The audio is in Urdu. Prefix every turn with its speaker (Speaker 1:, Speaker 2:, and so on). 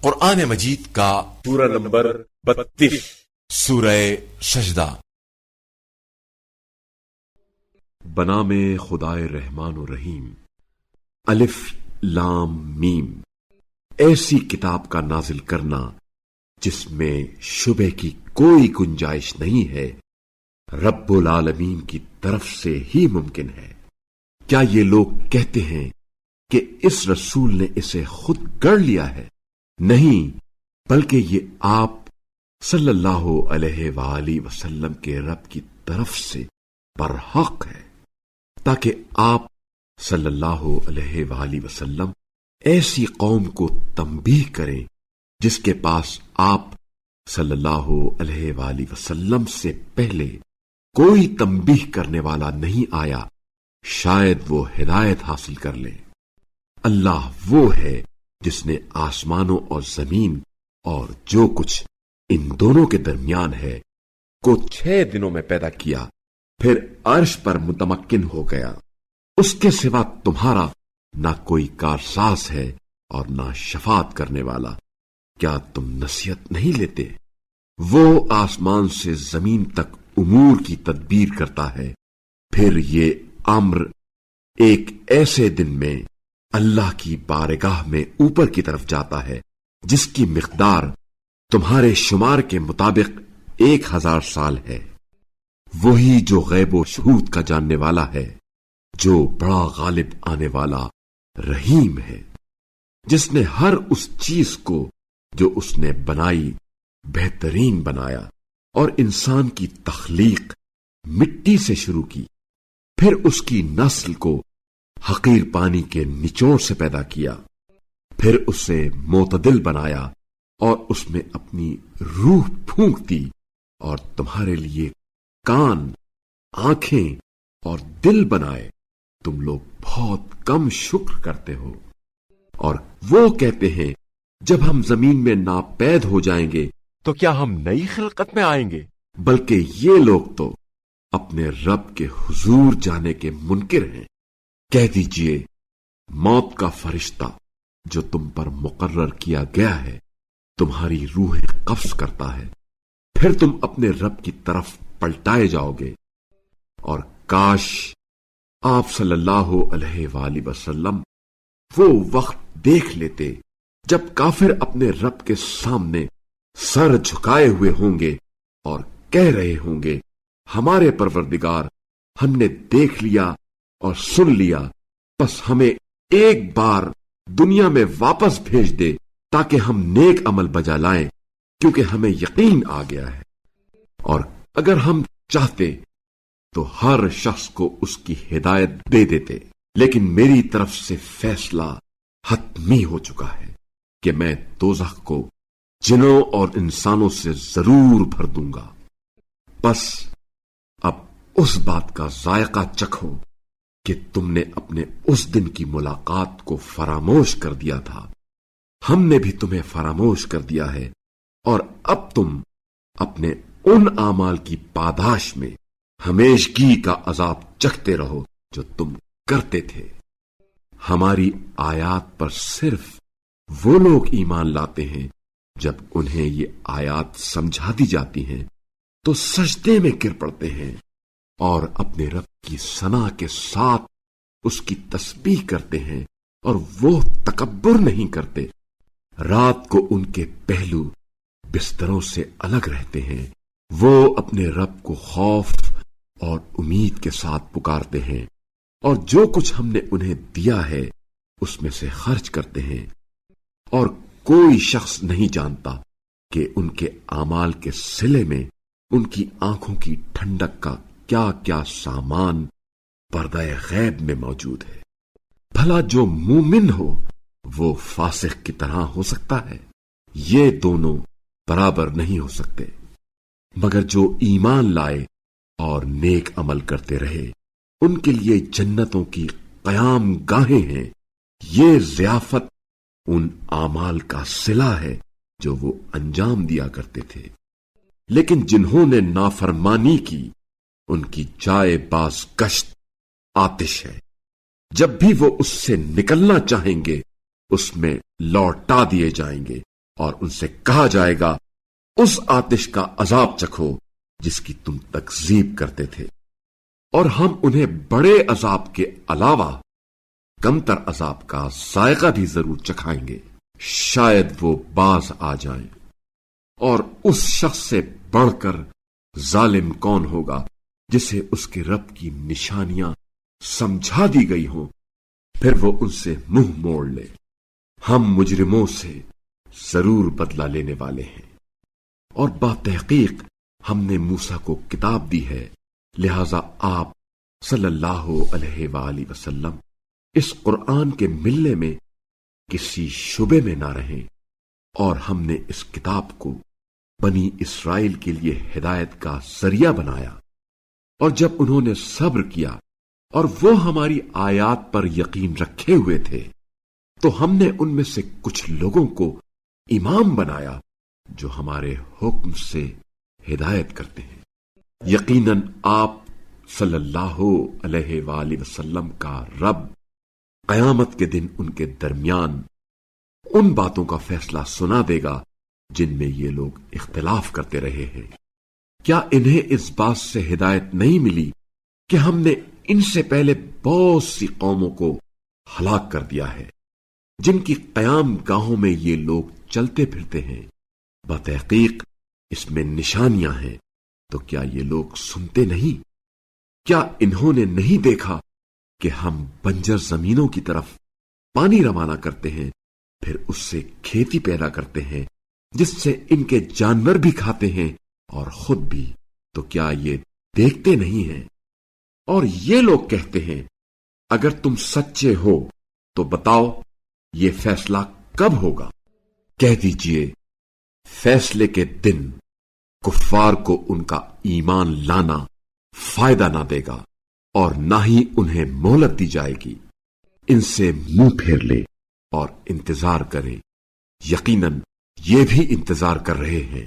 Speaker 1: قرآن مجید کا
Speaker 2: سورہ نمبر 32
Speaker 1: سورہ سجدہ۔
Speaker 3: بنام خدائے رحمان و رحیم۔ الف لام میم۔ ایسی کتاب کا نازل کرنا جس میں شبہ کی کوئی گنجائش نہیں ہے، رب العالمین کی طرف سے ہی ممکن ہے۔ کیا یہ لوگ کہتے ہیں کہ اس رسول نے اسے خود گڑھ لیا ہے؟ نہیں، بلکہ یہ آپ صلی اللہ علیہ وآلہ وسلم کے رب کی طرف سے برحق ہے، تاکہ آپ صلی اللہ علیہ وآلہ وسلم ایسی قوم کو تنبیہ کریں جس کے پاس آپ صلی اللہ علیہ وآلہ وسلم سے پہلے کوئی تنبیہ کرنے والا نہیں آیا، شاید وہ ہدایت حاصل کر لے۔ اللہ وہ ہے جس نے آسمانوں اور زمین اور جو کچھ ان دونوں کے درمیان ہے کو 6 دنوں میں پیدا کیا، پھر عرش پر متمکن ہو گیا۔ اس کے سوا تمہارا نہ کوئی کارساز ہے اور نہ شفاعت کرنے والا۔ کیا تم نصیحت نہیں لیتے؟ وہ آسمان سے زمین تک امور کی تدبیر کرتا ہے، پھر یہ امر ایک ایسے دن میں اللہ کی بارگاہ میں اوپر کی طرف جاتا ہے جس کی مقدار تمہارے شمار کے مطابق 1000 سال ہے۔ وہی جو غیب و شہود کا جاننے والا ہے، جو بڑا غالب آنے والا رحیم ہے، جس نے ہر اس چیز کو جو اس نے بنائی بہترین بنایا، اور انسان کی تخلیق مٹی سے شروع کی، پھر اس کی نسل کو حقیر پانی کے نچوڑ سے پیدا کیا، پھر اسے معتدل بنایا اور اس میں اپنی روح پھونک دی، اور تمہارے لیے کان، آنکھیں اور دل بنائے۔ تم لوگ بہت کم شکر کرتے ہو۔ اور وہ کہتے ہیں جب ہم زمین میں ناپید ہو جائیں گے تو کیا ہم نئی خلقت میں آئیں گے؟ بلکہ یہ لوگ تو اپنے رب کے حضور جانے کے منکر ہیں۔ کہہ دیجئے موت کا فرشتہ جو تم پر مقرر کیا گیا ہے تمہاری روح قبض کرتا ہے، پھر تم اپنے رب کی طرف پلٹائے جاؤ گے۔ اور کاش آپ صلی اللہ علیہ وآلہ وسلم وہ وقت دیکھ لیتے جب کافر اپنے رب کے سامنے سر جھکائے ہوئے ہوں گے اور کہہ رہے ہوں گے، ہمارے پروردگار، ہم نے دیکھ لیا اور سن لیا، بس ہمیں ایک بار دنیا میں واپس بھیج دے تاکہ ہم نیک عمل بجا لائیں، کیونکہ ہمیں یقین آ گیا ہے۔ اور اگر ہم چاہتے تو ہر شخص کو اس کی ہدایت دے دیتے، لیکن میری طرف سے فیصلہ حتمی ہو چکا ہے کہ میں دوزخ کو جنوں اور انسانوں سے ضرور بھر دوں گا۔ بس اب اس بات کا ذائقہ چکھو کہ تم نے اپنے اس دن کی ملاقات کو فراموش کر دیا تھا، ہم نے بھی تمہیں فراموش کر دیا ہے، اور اب تم اپنے ان اعمال کی پاداش میں ہمیشگی کا عذاب چکھتے رہو جو تم کرتے تھے۔ ہماری آیات پر صرف وہ لوگ ایمان لاتے ہیں جب انہیں یہ آیات سمجھا دی جاتی ہیں تو سجدے میں گر پڑتے ہیں اور اپنے رب کی ثنا کے ساتھ اس کی تسبیح کرتے ہیں، اور وہ تکبر نہیں کرتے۔ رات کو ان کے پہلو بستروں سے الگ رہتے ہیں، وہ اپنے رب کو خوف اور امید کے ساتھ پکارتے ہیں، اور جو کچھ ہم نے انہیں دیا ہے اس میں سے خرچ کرتے ہیں، اور کوئی شخص نہیں جانتا کہ ان کے اعمال کے صلے میں ان کی آنکھوں کی ٹھنڈک کا کیا کیا سامان پردہ غیب میں موجود ہے۔ بھلا جو مومن ہو وہ فاسق کی طرح ہو سکتا ہے؟ یہ دونوں برابر نہیں ہو سکتے، مگر جو ایمان لائے اور نیک عمل کرتے رہے ان کے لیے جنتوں کی قیام گاہیں ہیں۔ یہ ضیافت ان اعمال کا صلہ ہے جو وہ انجام دیا کرتے تھے۔ لیکن جنہوں نے نافرمانی کی ان کی جائے باز گشت آتش ہے، جب بھی وہ اس سے نکلنا چاہیں گے اس میں لوٹا دیے جائیں گے، اور ان سے کہا جائے گا اس آتش کا عذاب چکھو جس کی تم تکذیب کرتے تھے، اور ہم انہیں بڑے عذاب کے علاوہ کمتر عذاب کا ذائقہ بھی ضرور چکھائیں گے، شاید وہ باز آ جائیں۔ اور اس شخص سے بڑھ کر ظالم کون ہوگا جسے اس کے رب کی نشانیاں سمجھا دی گئی ہوں، پھر وہ ان سے منہ موڑ لے۔ ہم مجرموں سے ضرور بدلہ لینے والے ہیں، اور بتحقیق ہم نے موسیٰ کو کتاب دی ہے، لہذا آپ صلی اللہ علیہ وآلہ وسلم اس قرآن کے ملنے میں کسی شبے میں نہ رہیں۔ اور ہم نے اس کتاب کو بنی اسرائیل کے لیے ہدایت کا ذریعہ بنایا، اور جب انہوں نے صبر کیا اور وہ ہماری آیات پر یقین رکھے ہوئے تھے تو ہم نے ان میں سے کچھ لوگوں کو امام بنایا جو ہمارے حکم سے ہدایت کرتے ہیں۔ یقیناً آپ صلی اللہ علیہ وآلہ وسلم کا رب قیامت کے دن ان کے درمیان ان باتوں کا فیصلہ سنا دے گا جن میں یہ لوگ اختلاف کرتے رہے ہیں۔ کیا انہیں اس بات سے ہدایت نہیں ملی کہ ہم نے ان سے پہلے بہت سی قوموں کو ہلاک کر دیا ہے جن کی قیام گاہوں میں یہ لوگ چلتے پھرتے ہیں؟ بتحقیق اس میں نشانیاں ہیں، تو کیا یہ لوگ سنتے نہیں؟ کیا انہوں نے نہیں دیکھا کہ ہم بنجر زمینوں کی طرف پانی روانہ کرتے ہیں، پھر اس سے کھیتی پیدا کرتے ہیں جس سے ان کے جانور بھی کھاتے ہیں اور خود بھی؟ تو کیا یہ دیکھتے نہیں ہیں؟ اور یہ لوگ کہتے ہیں اگر تم سچے ہو تو بتاؤ یہ فیصلہ کب ہوگا؟ کہہ دیجئے فیصلے کے دن کفار کو ان کا ایمان لانا فائدہ نہ دے گا اور نہ ہی انہیں مہلت دی جائے گی۔ ان سے منہ پھیر لے اور انتظار کرے، یقیناً یہ بھی انتظار کر رہے ہیں۔